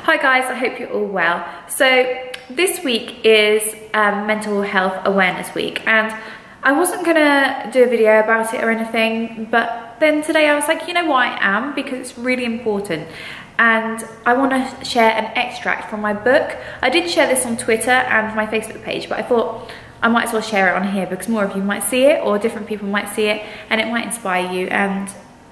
Hi guys, I hope you're all well. So this week is Mental Health Awareness Week, and I wasn't gonna do a video about it or anything, but then today I was like, you know what, I am, because it's really important. And I want to share an extract from my book. I did share this on Twitter and my Facebook page, but I thought I might as well share it on here because more of you might see it, or different people might see it, and it might inspire you. And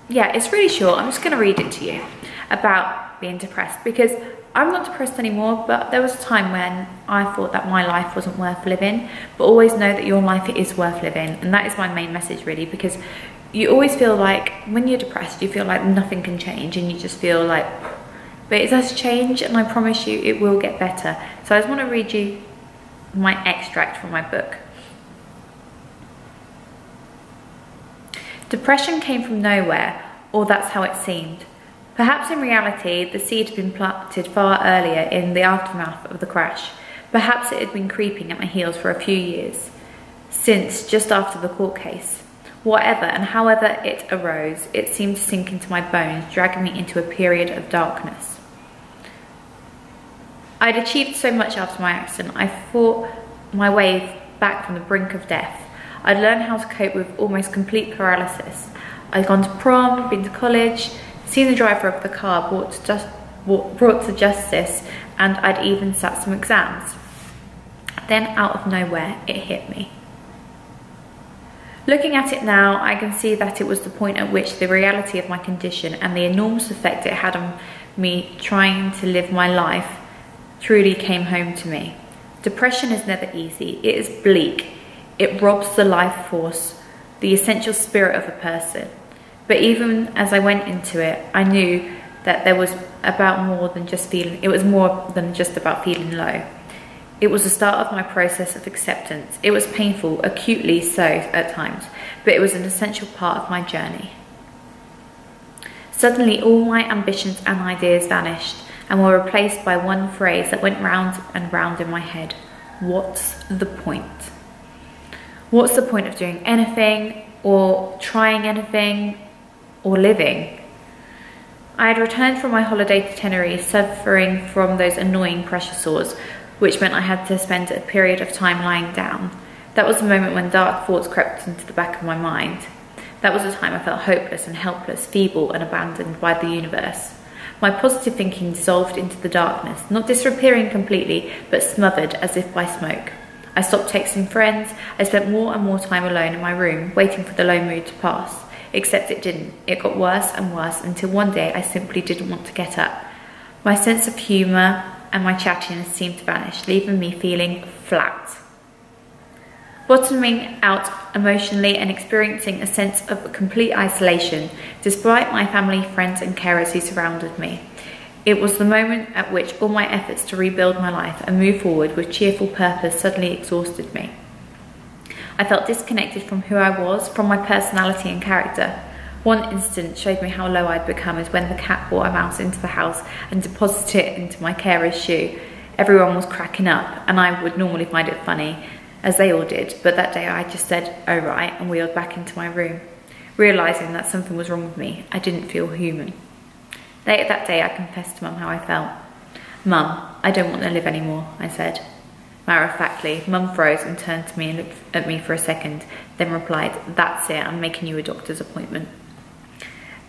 yeah, it's really short. I'm just gonna read it to you about being depressed, because I'm not depressed anymore, but there was a time when I thought that my life wasn't worth living. But always know that your life is worth living, and that is my main message really, because you always feel like when you're depressed, you feel like nothing can change, and you just feel like, but it does change, and I promise you it will get better. So I just want to read you my extract from my book. Depression came from nowhere, or that's how it seemed. Perhaps in reality, the seed had been planted far earlier in the aftermath of the crash. Perhaps it had been creeping at my heels for a few years, since just after the court case. Whatever and however it arose, it seemed to sink into my bones, dragging me into a period of darkness. I'd achieved so much after my accident. I fought my way back from the brink of death. I'd learned how to cope with almost complete paralysis. I'd gone to prom, been to college, seen the driver of the car brought to justice, and I'd even sat some exams. Then out of nowhere, it hit me. Looking at it now, I can see that it was the point at which the reality of my condition and the enormous effect it had on me trying to live my life truly came home to me. Depression is never easy. It is bleak. It robs the life force, the essential spirit of a person. But even as I went into it, I knew that there was about more than just feeling, it was more than just about feeling low. It was the start of my process of acceptance. It was painful, acutely so at times, but it was an essential part of my journey. Suddenly, all my ambitions and ideas vanished and were replaced by one phrase that went round and round in my head. What's the point? What's the point of doing anything, or trying anything, or living? I had returned from my holiday to Tenerife, suffering from those annoying pressure sores, which meant I had to spend a period of time lying down. That was the moment when dark thoughts crept into the back of my mind. That was the time I felt hopeless and helpless, feeble and abandoned by the universe. My positive thinking dissolved into the darkness, not disappearing completely, but smothered as if by smoke. I stopped texting friends. I spent more and more time alone in my room, waiting for the low mood to pass. Except it didn't. It got worse and worse until one day I simply didn't want to get up. My sense of humour and my chattiness seemed to vanish, leaving me feeling flat. Bottoming out emotionally and experiencing a sense of complete isolation, despite my family, friends and carers who surrounded me. It was the moment at which all my efforts to rebuild my life and move forward with cheerful purpose suddenly exhausted me. I felt disconnected from who I was, from my personality and character. One incident showed me how low I'd become is when the cat brought a mouse into the house and deposited it into my carer's shoe. Everyone was cracking up, and I would normally find it funny, as they all did, but that day I just said, "Oh right," and wheeled back into my room. Realising that something was wrong with me, I didn't feel human. Later that day I confessed to Mum how I felt. "Mum, I don't want to live anymore," I said. Matter-of-factly, Mum froze and turned to me and looked at me for a second, then replied, "That's it, I'm making you a doctor's appointment.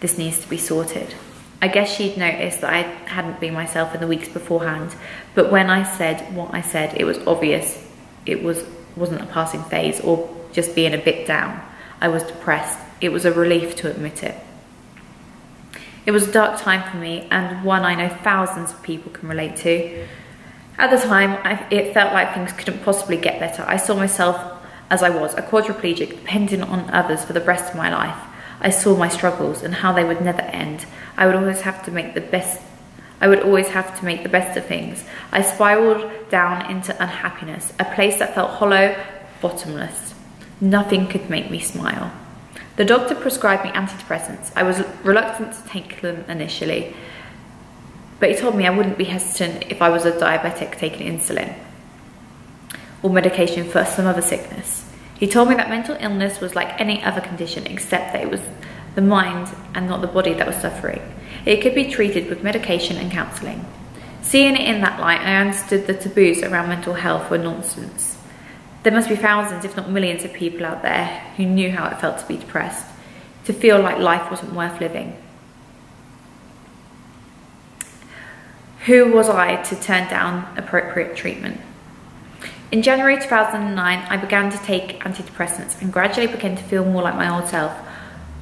This needs to be sorted." I guess she'd noticed that I hadn't been myself in the weeks beforehand, but when I said what I said, it was obvious it wasn't a passing phase or just being a bit down. I was depressed. It was a relief to admit it. It was a dark time for me, and one I know thousands of people can relate to. At the time, it felt like things couldn't possibly get better. I saw myself as I was, a quadriplegic, dependent on others for the rest of my life. I saw my struggles and how they would never end. I would always have to make the best of things. I spiraled down into unhappiness, a place that felt hollow, bottomless. Nothing could make me smile. The doctor prescribed me antidepressants. I was reluctant to take them initially, but he told me I wouldn't be hesitant if I was a diabetic taking insulin or medication for some other sickness. He told me that mental illness was like any other condition, except that it was the mind and not the body that was suffering. It could be treated with medication and counselling. Seeing it in that light, I understood the taboos around mental health were nonsense. There must be thousands, if not millions, of people out there who knew how it felt to be depressed, to feel like life wasn't worth living. Who was I to turn down appropriate treatment? In January 2009, I began to take antidepressants and gradually began to feel more like my old self.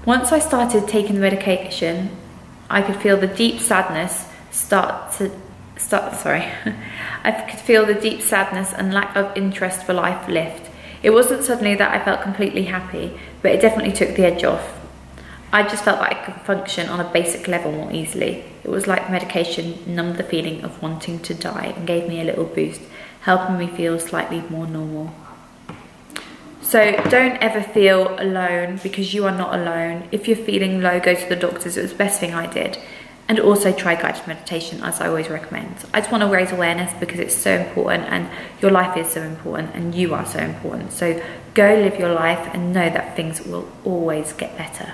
Once I started taking the medication, I could feel the deep sadness I could feel the deep sadness and lack of interest for life lift. It wasn't suddenly that I felt completely happy, but it definitely took the edge off. I just felt like I could function on a basic level more easily. It was like medication numbed the feeling of wanting to die and gave me a little boost, helping me feel slightly more normal. So don't ever feel alone, because you are not alone. If you're feeling low, go to the doctors. It was the best thing I did. And also try guided meditation, as I always recommend. I just want to raise awareness because it's so important, and your life is so important, and you are so important. So go live your life and know that things will always get better.